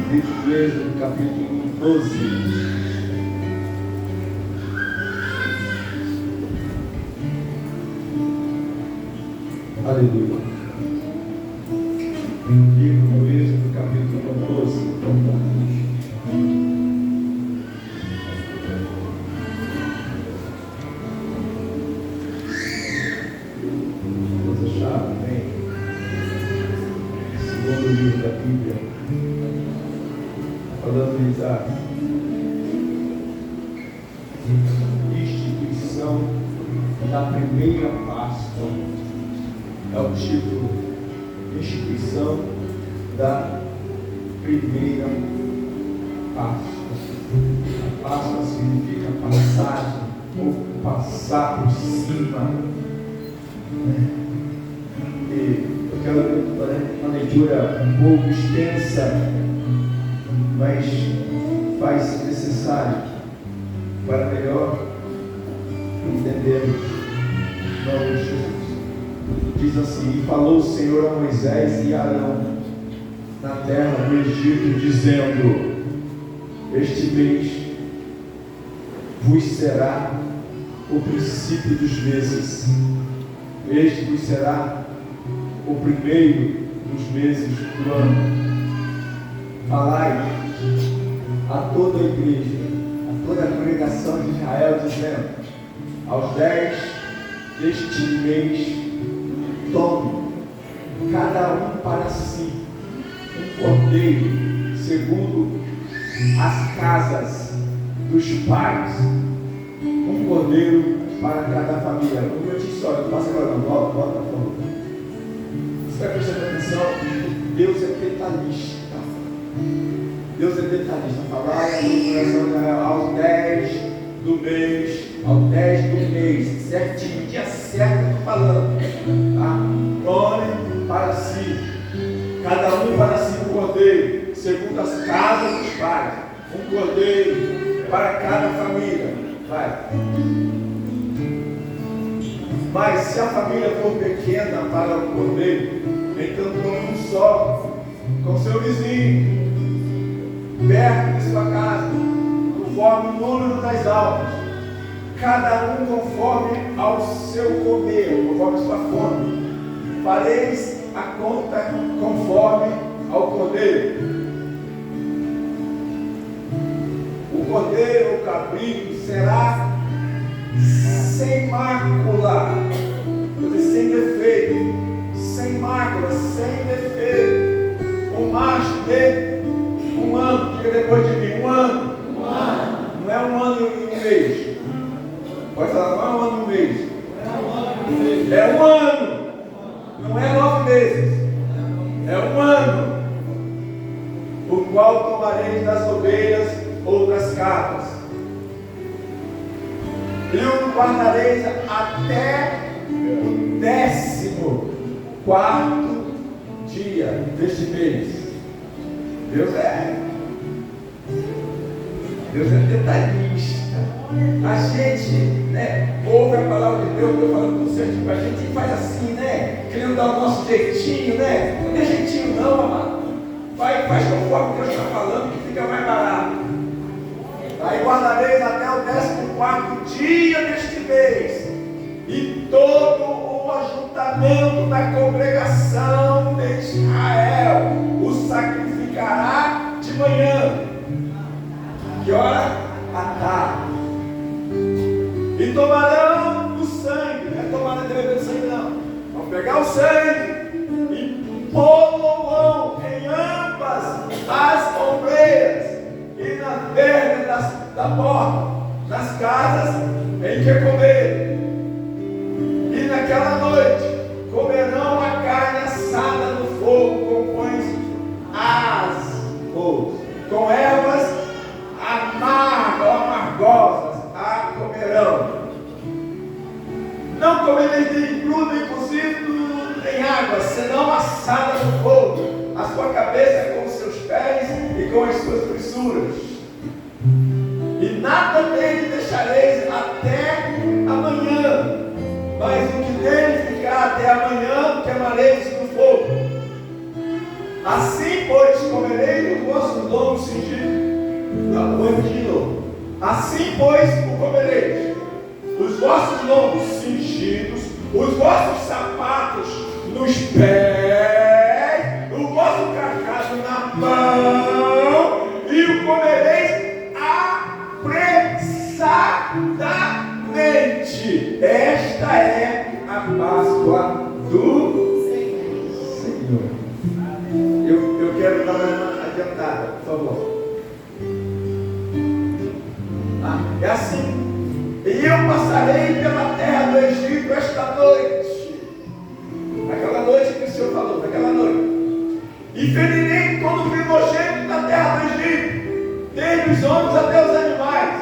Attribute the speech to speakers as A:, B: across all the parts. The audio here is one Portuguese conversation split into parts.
A: Livro do Êxodo, capítulo 12. Aleluia. Livro do Êxodo, capítulo 12. Vamos achar bem. Segundo livro da Bíblia, falando da instituição da primeira Páscoa. É o título: instituição da primeira Páscoa. A Páscoa significa passagem, ou passar por cima. E eu quero fazer uma leitura um pouco extensa, mas faz necessário para melhor entendermos o nome de Jesus. Diz assim: e falou o Senhor a Moisés e a Arão na terra do Egito, dizendo: este mês vos será o princípio dos meses, este vos será o primeiro dos meses do ano. Falai a toda a igreja, a toda a congregação de Israel, dizendo: aos 10 deste mês, tome cada um para si um cordeiro, segundo as casas dos pais, um cordeiro para cada família. Um minutinho só, não passa agora não, volta por favor. Você vai prestando atenção, Deus é detalhista. Deus é detalhista. Falar no coração aos 10 do mês, ao 10 do mês, certinho, dia certo eu estou falando, tá? Tome para si, cada um para si um cordeiro, segundo as casas dos pais, um cordeiro para cada família. Vai. Mas se a família for pequena para o cordeiro, então tome um só, com seu vizinho, perto de sua casa, conforme o número das almas, cada um conforme ao seu comer, conforme a sua fome. Fareis a conta conforme ao cordeiro. O cordeiro ou cabrito será sem mácula, sem defeito, sem mácula, sem defeito, um macho de um ano. Diga depois de mim: um ano. Não é um ano e um mês. Pode falar: não é um ano e um mês. É um ano. Não é 9 meses. É um ano. O qual tomareis das ovelhas ou das cabras, e o guardareis até o 14º dia deste mês. Deus é detalhista. A gente, ouve a palavra de Deus, eu falando com você, a gente faz assim, querendo dar o nosso jeitinho, não é jeitinho não, amado. Faz conforme Deus está falando, que fica mais barato. Aí guardareis até o 14º dia deste mês, e todo o ajuntamento da congregação de Israel o sacrificará de manhã. Que hora? À tarde. E tomarão o sangue. Não é tomar de beber sangue não. Vão pegar o sangue e pô-lo em ambas as ombreiras e na verga da porta, nas casas em que comerem. E naquela noite comerão a carne assada no fogo com pães asmos, com ervas amargosas a comerão. Não comereis nem cru, nem cozido, nem água, senão assada no fogo, a sua cabeça com os seus pés e com as suas fissuras. E nada dele deixareis até amanhã, mas o que dele ficar até amanhã queimareis no fogo. Assim pois, comereis os vossos lombos cingidos. Não, vou repetir de novo. Assim, pois, o comereis, os vossos lombos cingidos, os vossos sapatos nos pés, o vosso cajado na mão, e o comereis apressadamente. Esta é a Páscoa do Senhor. Eu quero dar uma adiantada, por favor. É assim: e eu passarei pela terra do Egito esta noite, naquela noite que o Senhor falou, naquela noite, e ferirei todo o primogênito da terra do Egito, desde os homens até os animais,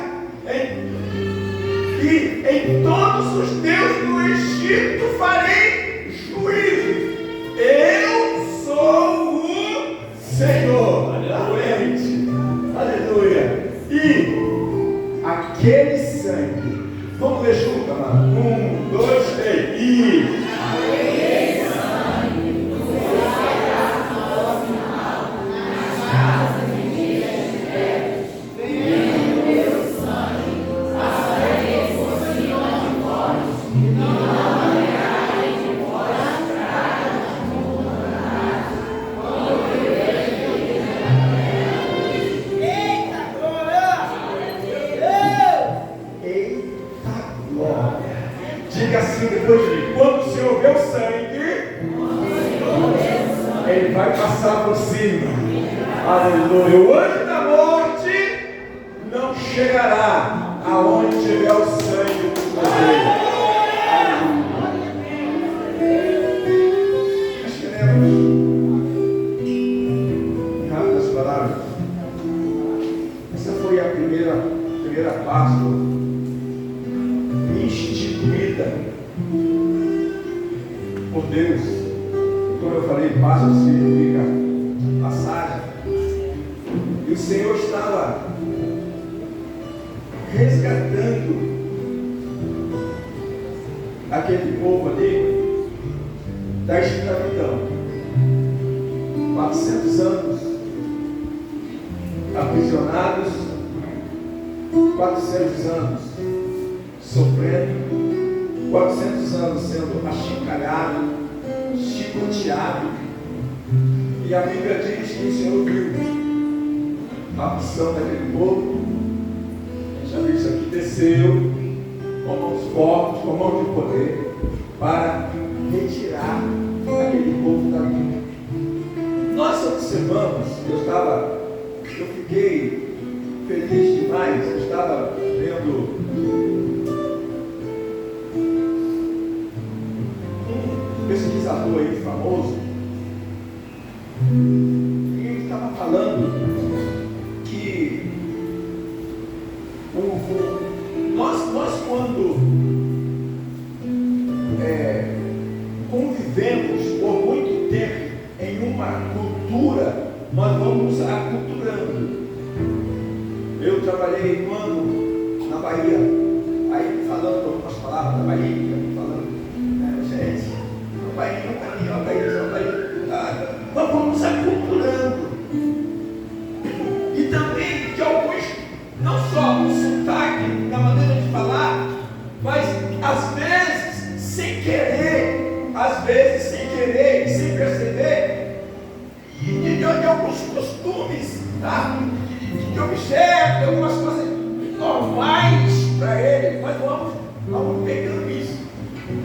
A: e em todos os deuses do Egito farei juízo. Eu sou o Senhor. Aleluia. Aleluia. E aquele sangue, vamos ler junto, amado? 1, 2, 3. E aquele sangue nos pedaços nas casas de Jezreel, vendo meu sangue, passarei por cima de vós, e não haverá de vós pragas mortais, quando viverdes na terra. Eita, glória! Diga assim depois de mim: quando o Senhor vê o sangue, Ele vai passar por cima. Aleluia! O anjo da morte não chegará aonde tiver o sangue do Cordeiro. Nós queremos, em rápidas palavras, essa foi a primeira Páscoa instituída por Deus. Como eu falei, Páscoa significa passagem. E o Senhor estava resgatando aquele povo ali da escravidão. 400 anos aprisionados, 400 anos sofrendo, 400 anos sendo achincalhado, chicoteado. E a Bíblia diz que o Senhor viu a aflição daquele povo. A gente já viu isso aqui, desceu com mãos fortes, com mão de poder, para retirar aquele povo dali. Nós observamos, eu fiquei feliz demais. Eu estava vendo um pesquisador aí famoso, e ele estava falando que nós quando convivemos por muito tempo em uma cultura, nós vamos aculturando. Eu trabalhei um ano na Bahia, aí falando algumas palavras da Bahia, falando, gente, a Bahia, nós vamos aculturando. E também de alguns, não só o sotaque, na maneira de falar, mas às vezes sem querer e sem perceber, de alguns costumes, tá? De objetos, de algumas coisas normais para ele. Nós vamos pegando isso.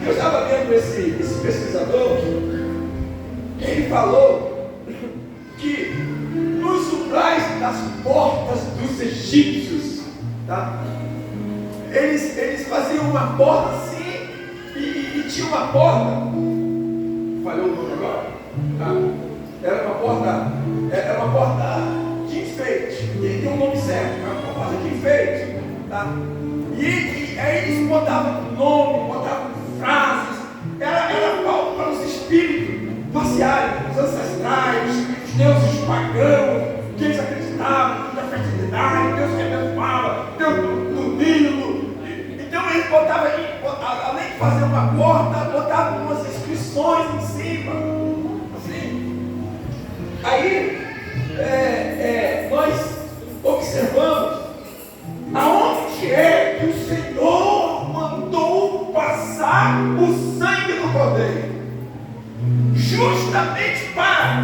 A: Eu estava vendo esse pesquisador, ele falou que nos umbrais das portas dos egípcios, tá? Eles faziam uma porta assim, e tinha uma porta, falhou o nome agora? Tá? Era uma porta de enfeite, tem um nome certo, uma porta de enfeite, tá? E aí eles botavam nome, botavam frases, era algo para os espíritos passearem, os ancestrais, os deuses pagãos, que eles acreditavam, da fertilidade, Deus que abençoava, Deus do Nilo. Então eles botavam, além de fazer uma porta, botavam umas inscrições em cima, assim. Aí justamente para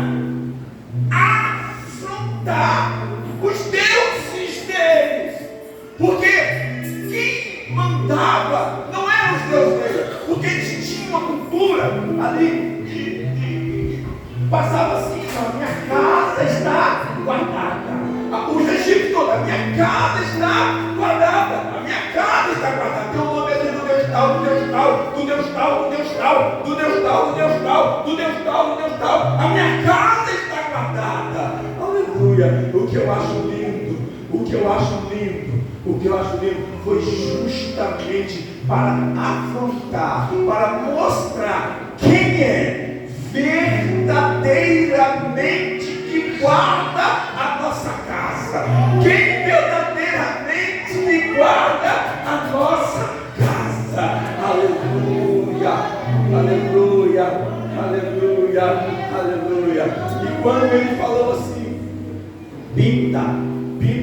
A: afrontar os deuses deles. Porque quem mandava não eram os deuses deles, porque eles tinham uma cultura ali de passava assim: a minha casa está guardada. Os egípcios todos: a minha casa está guardada, a minha casa está guardada. Tem o nome ali do Deus tal, do Deus tal, do Deus tal, do Deus tal, do Deus tal, do Deus tal, do Deus tal, do Deus tal. A minha casa está guardada. Aleluia. O que eu acho lindo, o que eu acho lindo foi justamente para afrontar, para mostrar quem é verdadeiramente que guarda a nossa casa. Quem verdadeiramente que guarda a nossa casa. Aleluia, aleluia, aleluia, aleluia. E quando ele falou assim: pinta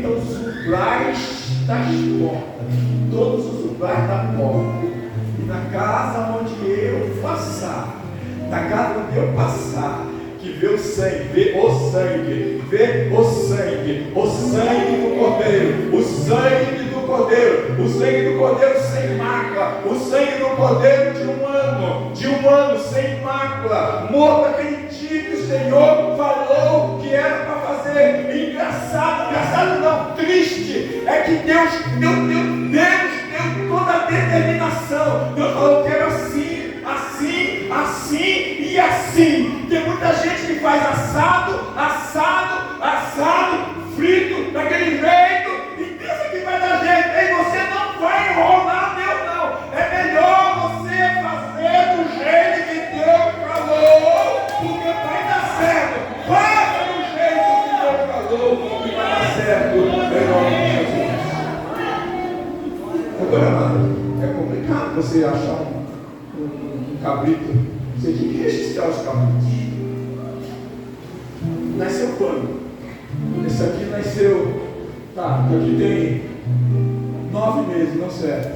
A: os umbrais das portas, todos os umbrais da porta, e na casa onde eu passar, que vê o sangue, vê o sangue do Cordeiro, o sangue do Cordeiro sem mácula, o sangue do Cordeiro de um ano sem mácula, morto aquele dia que o Senhor falou que era para fazer. Engraçado não, triste, é que Deus deu toda a determinação. Deus falou: quero assim, assim, assim e assim. Tem muita gente que faz assado, frito, daquele jeito, e pensa que vai dar jeito. Ei, você não vai enrolar Deus, não. É melhor você fazer do jeito que Deus falou, porque vai dar certo. Faça do jeito que Deus falou, que vai dar certo. Em nome de Jesus. Agora, é complicado você achar um cabrito. Você tem que registrar os cabritos. Nasceu quando? Esse aqui nasceu, aqui tem 9 meses, não serve.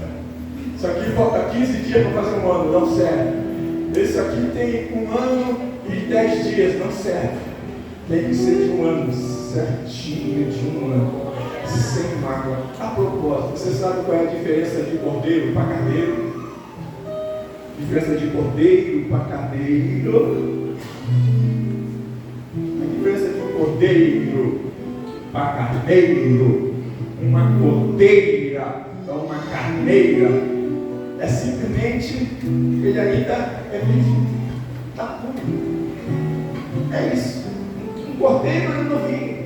A: Isso aqui falta 15 dias para fazer um ano, não serve. Esse aqui tem 1 ano e 10 dias, não serve. Tem que ser de 1 ano, certinho, de 1 ano, sem mácula. A propósito, você sabe qual é a diferença de cordeiro para carneiro? Diferença de cordeiro para carneiro. A diferença de cordeiro para carneiro, uma cordeira para uma carneira, é simplesmente ele ainda é virgem, está puro. É isso. Um cordeiro ele não vinha,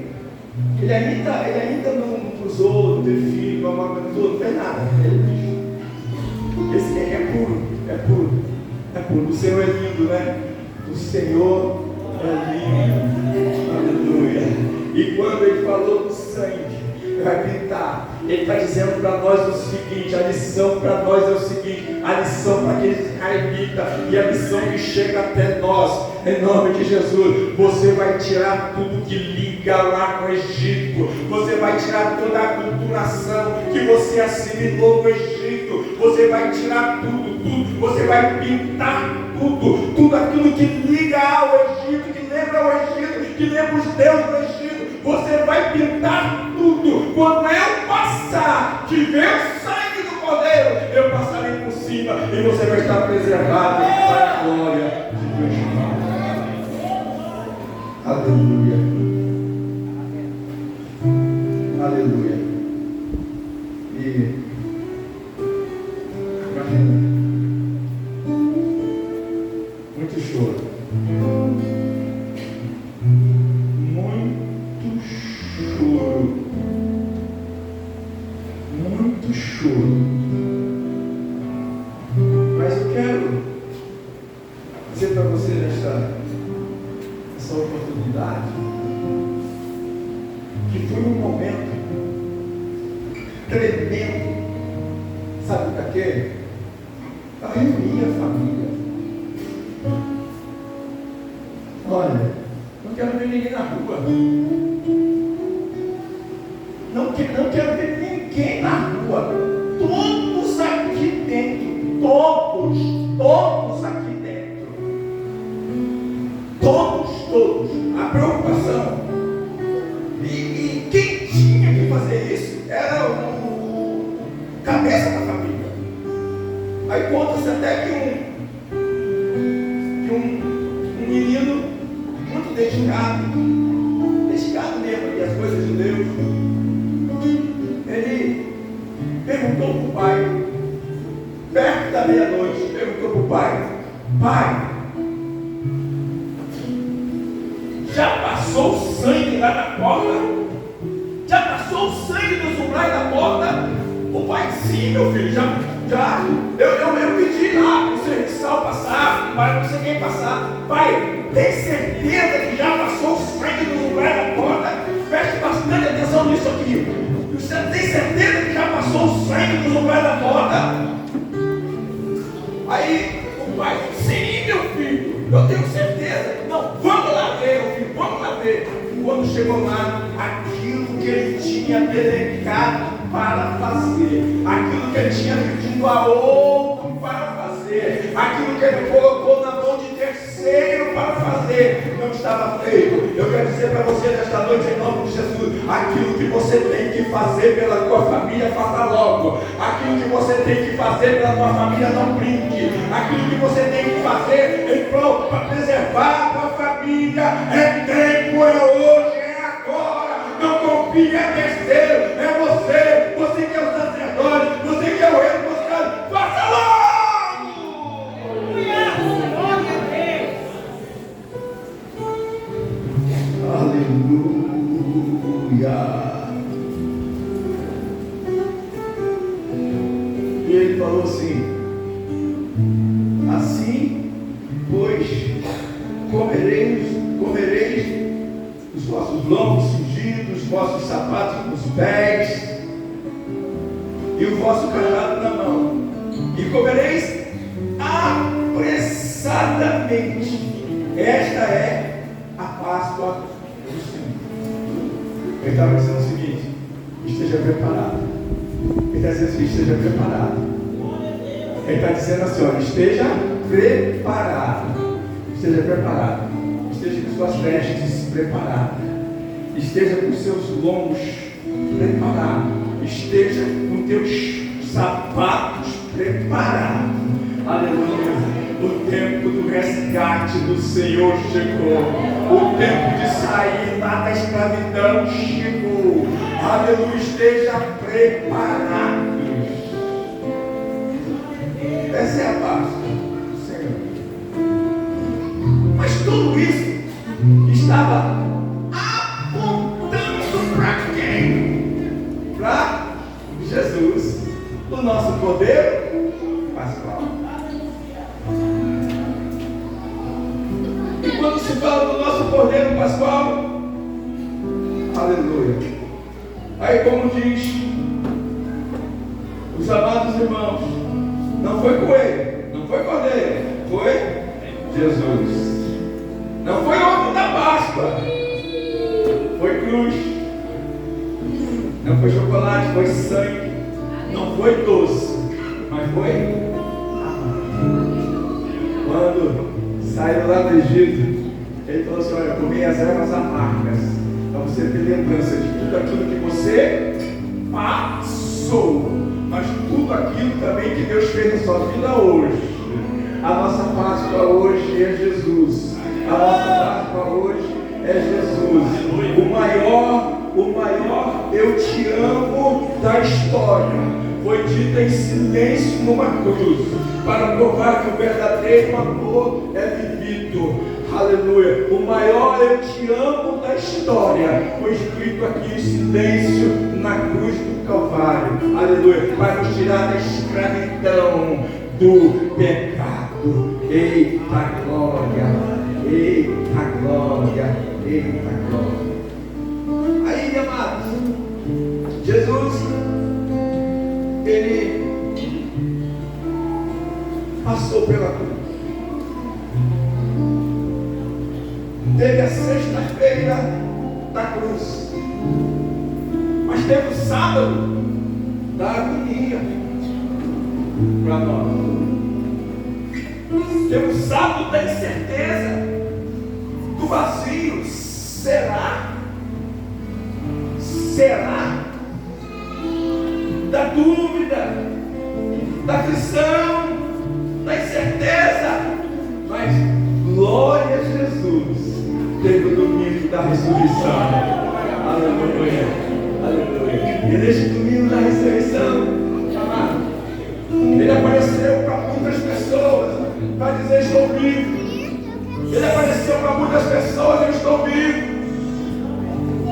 A: ele ainda não cruzou, não teve filho, não amamentou, não fez nada. Ele é virgem. Esse aí é puro. O Senhor é lindo, né? O Senhor é lindo. Aleluia. E quando ele falou do sangue, vai pintar, ele está dizendo para nós o seguinte: a lição para nós é o seguinte, a lição para aqueles israelitas, e a lição que chega até nós, em nome de Jesus: você vai tirar tudo que liga lá com o Egito, você vai tirar toda a culturação que você assimilou no Egito, você vai tirar tudo, você vai pintar tudo aquilo que liga ao Egito, que lembra o Egito, que lembra os deuses do Egito. Você vai pintar tudo. Quando eu passar, que vê o sangue do Cordeiro, eu passarei por cima e você vai estar preservado para a glória de Deus. Aleluia. Aleluia. E imagina, muito choro. Muito choro. Mas eu quero dizer para você nessa oportunidade que foi um momento tremendo. Sabe para quê? Para reunir a família. Olha, não quero ver ninguém na rua. Não quero ver ninguém na rua. Todos aqui dentro. Todos aqui dentro. todos, a preocupação. E quem tinha que fazer isso era o cabeça da família. Aí conta-se até que um menino muito dedicado mesmo às coisas de Deus, ele perguntou para o pai, perto da meia-noite, perguntou para o pai: pai, já passou o sangue lá na porta? Já passou o sangue dos umbrais da porta? O pai: sim, meu filho, já. Eu pedi lá para o serviçal passar, para não sei quem passar. Pai, tem certeza que já passou o sangue dos umbrais da porta? Preste bastante atenção nisso aqui. Você tem certeza que já passou o sangue dos umbrais da porta? Aí o pai: sim, meu filho, eu tenho certeza. Não, vamos lá ver, meu filho, vamos lá ver. Quando chegou lá, aquilo que ele tinha delegado para fazer, aquilo que ele tinha pedido a outro para fazer, aquilo que ele colocou na mão de terceiro para fazer, não estava feito. Eu quero dizer para você nesta noite, em nome de Jesus, aquilo que você tem que fazer pela tua família, faça logo. Aquilo que você tem que fazer pela tua família, não brinque. Aquilo que você tem que fazer em prol para preservar a tua família, é tempo, é hoje, é agora. Não confie, é besteira, é você que é o sacerdote, você que é o rei dos caras, faça logo! Aleluia! E ele falou assim: assim, pois, comereis os vossos lombos cingidos, os vossos sapatos nos pés, e o vosso cajado na mão, e comereis apressadamente. Esta é a Páscoa do Senhor. Ele estava dizendo o seguinte: esteja preparado. Ele está dizendo assim: esteja preparado. Ele está dizendo assim: olha, esteja preparado. Esteja preparado. Esteja com suas vestes preparadas. Esteja com seus lombos preparados. Esteja com teus sapatos preparados. Aleluia. O tempo do resgate do Senhor chegou. O tempo de sair lá da escravidão chegou. Aleluia. Esteja preparado. Essa é a Páscoa do Senhor. Mas tudo isso estava apontando para quem? Para Jesus, o nosso Cordeiro Pascual. E quando se fala do nosso Cordeiro Pascual, aleluia, aí como diz os amados irmãos, não foi coelho, não foi cordeiro, foi Jesus. Não foi ovo da Páscoa, foi cruz. Não foi chocolate, foi sangue. Não foi doce, mas foi amargo. Quando saiu lá do Egito, ele falou assim: olha, comi as ervas amargas, para você ter lembrança de tudo aquilo que você passou, mas tudo aquilo também que Deus fez na sua vida hoje. A nossa Páscoa hoje é Jesus. A nossa Páscoa hoje é Jesus. O maior eu te amo da história foi dito em silêncio numa cruz, para provar que o verdadeiro amor é vivido. Aleluia. O maior eu te amo da história foi escrito aqui em silêncio na cruz do Calvário. Aleluia. Para nos tirar da escravidão do pecado. Eita glória, eita glória, eita glória. Aí, amados, Jesus, ele passou pela cruz. Teve a sexta-feira da cruz, mas teve o sábado da agonia para nós. Teve o sábado da incerteza, do vazio. Glória a Jesus. Teve o domingo da ressurreição. Aleluia. Aleluia. E neste domingo da ressurreição, amado, ele apareceu para muitas pessoas para dizer: estou vivo. Ele apareceu para muitas pessoas: eu estou vivo.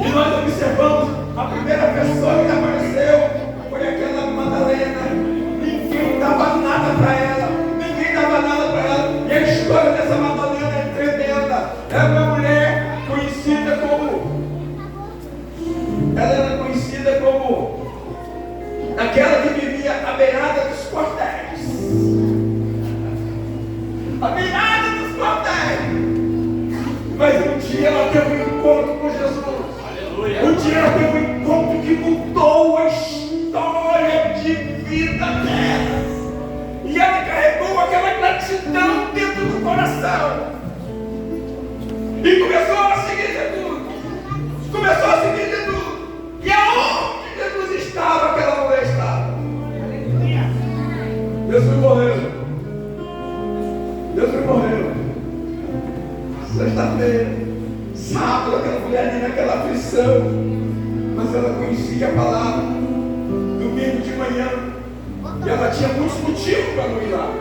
A: E nós observamos a primeira pessoa que apareceu foi aquela Madalena. Ninguém dava nada para ela. Ninguém dava nada para ela. E a história dessa Madalena é tremenda. É uma mulher conhecida como... Ela era conhecida como aquela que vivia à beirada dos quartéis. À beirada dos quartéis. Mas um dia ela teve um encontro com Jesus. Aleluia. Um dia ela teve um encontro que mudou a história de vida dela. E ela carregou aquela gratidão dentro do coração. E começou a seguir Jesus. Começou a seguir Jesus. E aonde Jesus estava, aquela mulher estava. Jesus morreu. Jesus morreu. Sexta-feira, sábado, aquela mulher ali naquela aflição. Mas ela conhecia a palavra. Domingo de manhã. E ela tinha muitos motivos para não ir lá.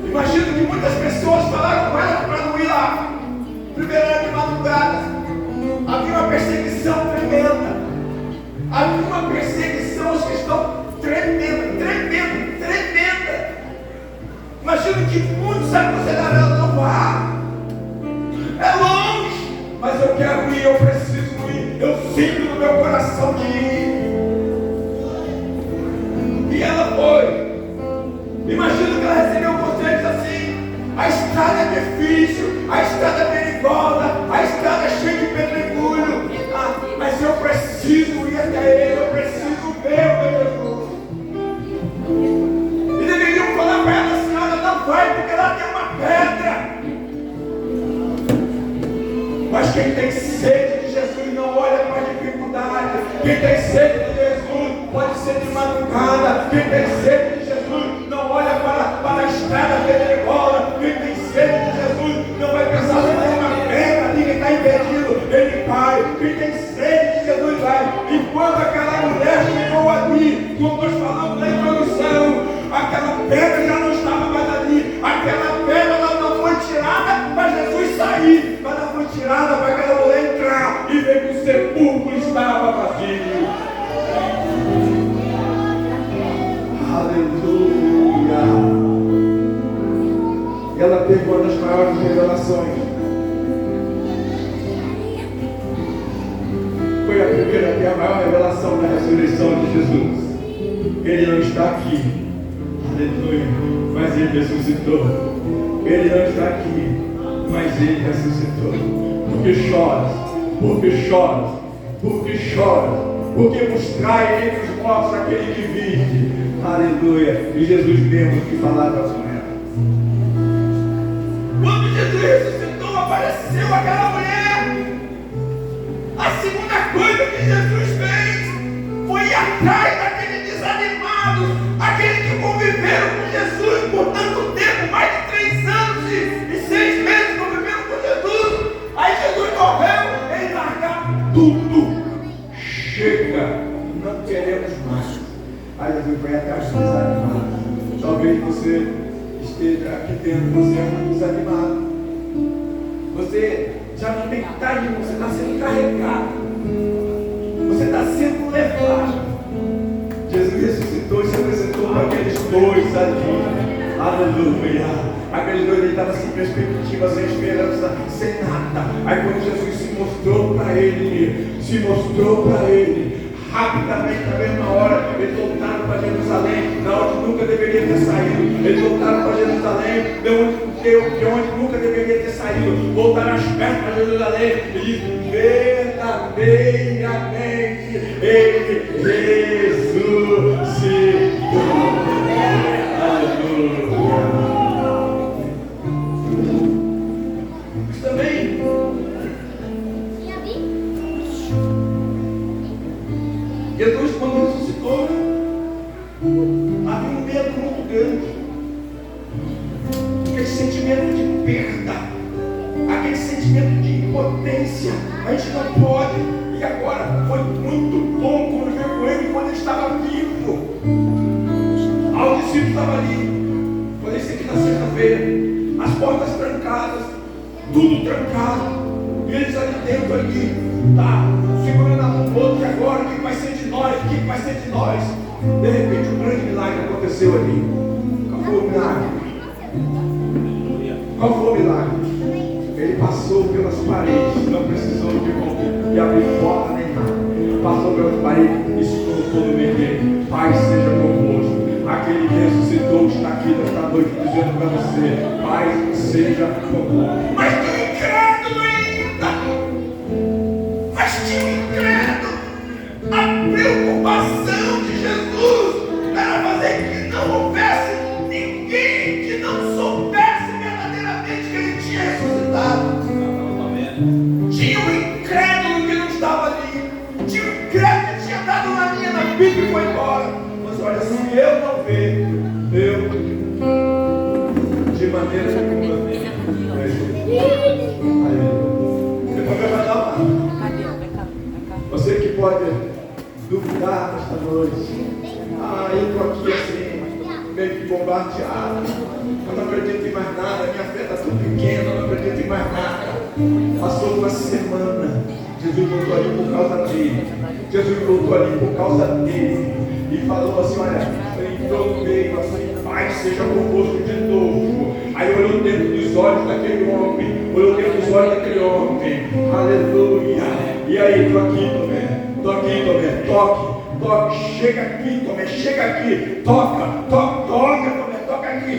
A: Imagino que muitas pessoas falaram com ela para não ir lá. Primeiro era de madrugada. Havia uma perseguição tremenda. Havia uma perseguição aos cristãos tremenda, tremenda, tremenda. Imagino que muitos aconselharam ela: não vá. É longe. Mas eu quero ir, eu preciso ir. Eu sinto no meu coração de ir. E ela foi. Imagino que ela recebeu conselhos assim: a estrada é difícil, a estrada é perigosa, a estrada é cheia de pedregulho. Mas eu preciso ir até ele, eu preciso ver o meu Jesus. E deveriam falar para ela: senhora, não vai, porque lá tem uma pedra. Mas quem tem sede de Jesus não olha para a dificuldade. Quem tem sede de Jesus pode ser de madrugada. Quem tem sede de Jesus não olha para a estrada pedregosa. Quem tem sede de Jesus não vai pensar se tem uma pedra ali que está impedido. Ele vai. Quem tem sede de Jesus vai. Enquanto aquela mulher chegou ali, como nós falamos na introdução, aquela pedra já não estava mais ali. Aquela pedra ela não foi tirada para Jesus sair. Mas ela foi tirada para aquela mulher entrar e ver que o sepulcro estava vazio. Aleluia. Ela teve uma das maiores revelações. Foi a primeira e a maior revelação da ressurreição de Jesus. Ele não está aqui. Aleluia. Mas ele ressuscitou. Ele não está aqui, mas ele ressuscitou. Porque choras? Porque choras? Porque choras? Porque mostrai entre os mortos aquele que vive. Aleluia. E Jesus mesmo que falava com ela. Quando Jesus ressuscitou, apareceu aquela mulher. A segunda coisa que Jesus fez foi ir atrás daqueles desanimados, aqueles que conviveram com Jesus por tanto tempo, mais de 3 anos e 6 meses convivendo com Jesus. Aí Jesus morreu, ele largar tudo. Chega, não queremos mais. Aí Jesus vai atrás dos desanimados. Talvez você esteja aqui dentro, você é muito desanimado. Você já não tem que estar indo, você está sendo carregado. Você está sendo levado. Jesus ressuscitou e se apresentou para aqueles dois ali. Aleluia. Aqueles dois estavam sem perspectiva, sem esperança, sem nada. Aí quando Jesus se mostrou para ele, rapidamente, na mesma hora, eles voltaram para Jerusalém, na onde nunca deveria ter saído. Eles voltaram para Jerusalém, de onde nunca deveria ter saído. Voltaram às pernas para Jerusalém e disse: verdadeiramente ele ressuscitou. Aleluia. Mas também Jesus, quando ressuscitou, havia um medo muito grande. Aquele sentimento de perda. sentimento de impotência. A gente não pode. E agora foi muito bom conviver com ele quando ele estava vivo. O discípulo estava ali. Falei isso aqui na sexta-feira. As portas trancadas, tudo trancado. E eles ali dentro ali, tá, segurando a mão do outro. E agora, o que vai ser de nós? O que vai ser de nós? De repente um grande milagre aconteceu ali. Qual foi o milagre? Qual foi o milagre? Ele passou pelas paredes, não precisou de abrir porta nem nada. Passou pelas paredes e se colocou no meio dele. Pai seja convosco. Aquele que ressuscitou está aqui nesta noite dizendo para você: Pai seja convosco. Mas tinha incrédulo ainda. Mas tinha incrédulo. A preocupação de Jesus era fazer que não houvesse ninguém que não soubesse verdadeiramente que ele tinha ressuscitado. Tinha um incrédulo que não estava ali. Tinha um incrédulo que tinha dado uma linha na Bíblia e foi embora. Mas olha, se eu não ver, eu de maneira nenhuma depois vai dar uma. Você que pode duvidar nesta noite. Eu estou aqui assim, meio que bombardeado. Eu não acredito em mais nada, minha fé está tão pequena, eu não acredito em mais nada. Passou uma semana, Jesus voltou ali por causa dele. Jesus voltou ali por causa dele. E falou assim: olha, entrou no meio assim, Pai seja convosco de novo. Aí olhou dentro dos olhos daquele homem, aleluia. E aí, estou aqui, Tomé, toque, chega aqui, Tomé, toca, toca aqui.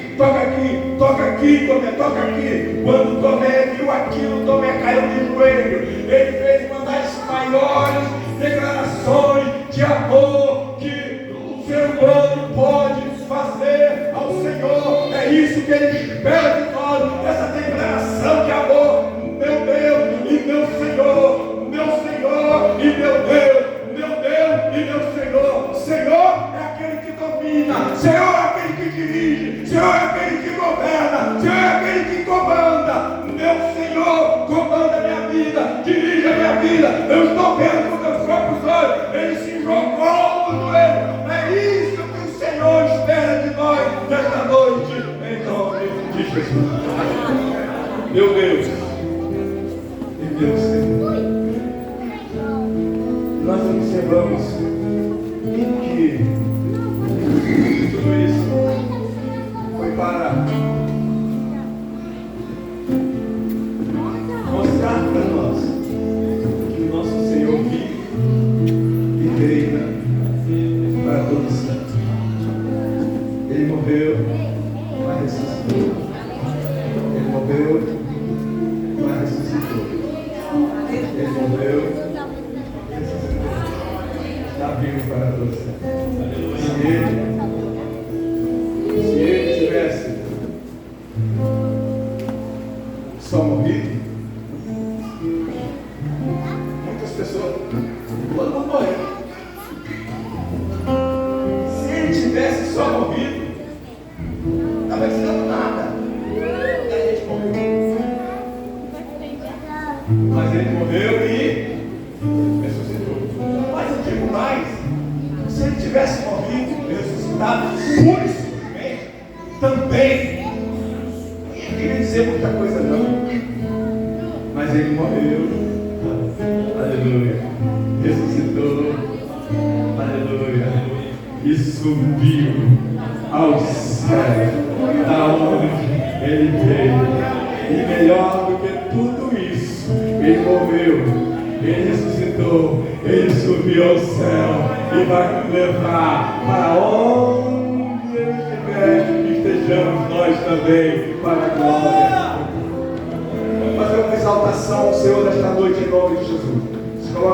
A: Quando Tomé viu aquilo, Tomé caiu de joelho. Ele fez uma das maiores declarações de amor que o ser humano pode fazer ao Senhor. É isso que ele espera de nós, essa declaração de amor. Meu Deus e meu Senhor, meu Senhor e meu Deus, meu Deus e meu Senhor. Senhor é aquele que domina, Senhor é aquele que dirige, Senhor é aquele que governa, Senhor é aquele que comanda. Meu Senhor comanda a minha vida, dirige a minha vida. Eu estou vendo com meus próprios olhos, ele se jogou no joelho. É isso que o Senhor espera de nós nesta noite, em nome de Jesus. Meu Deus e meu Senhor, nós observamos que tudo isso foi para mostrar para nós que o nosso Senhor vive e reina para todos sempre. Ele morreu, mas ressuscitou. Ele morreu, mas ressuscitou. Ele morreu, ressuscitou. Está vivo para todos sempre. Se ele tivesse só morrido, muitas pessoas, todo mundo morreu. Se ele tivesse só morrido, não estava dizendo nada. E a gente morreu. Mas ele morreu e ressuscitou. Mas eu digo mais, se ele tivesse morrido e ressuscitado pura e simplesmente, também não queria dizer muita coisa não. Mas ele morreu, aleluia, ressuscitou, aleluia, e subiu ao céu, da onde ele veio. E melhor do que tudo isso, ele morreu, ele ressuscitou, ele subiu ao céu e vai nos levar para onde ele estiver, estejamos nós também para a glória. Vamos fazer uma exaltação ao Senhor nesta noite em nome de Jesus. Se coloca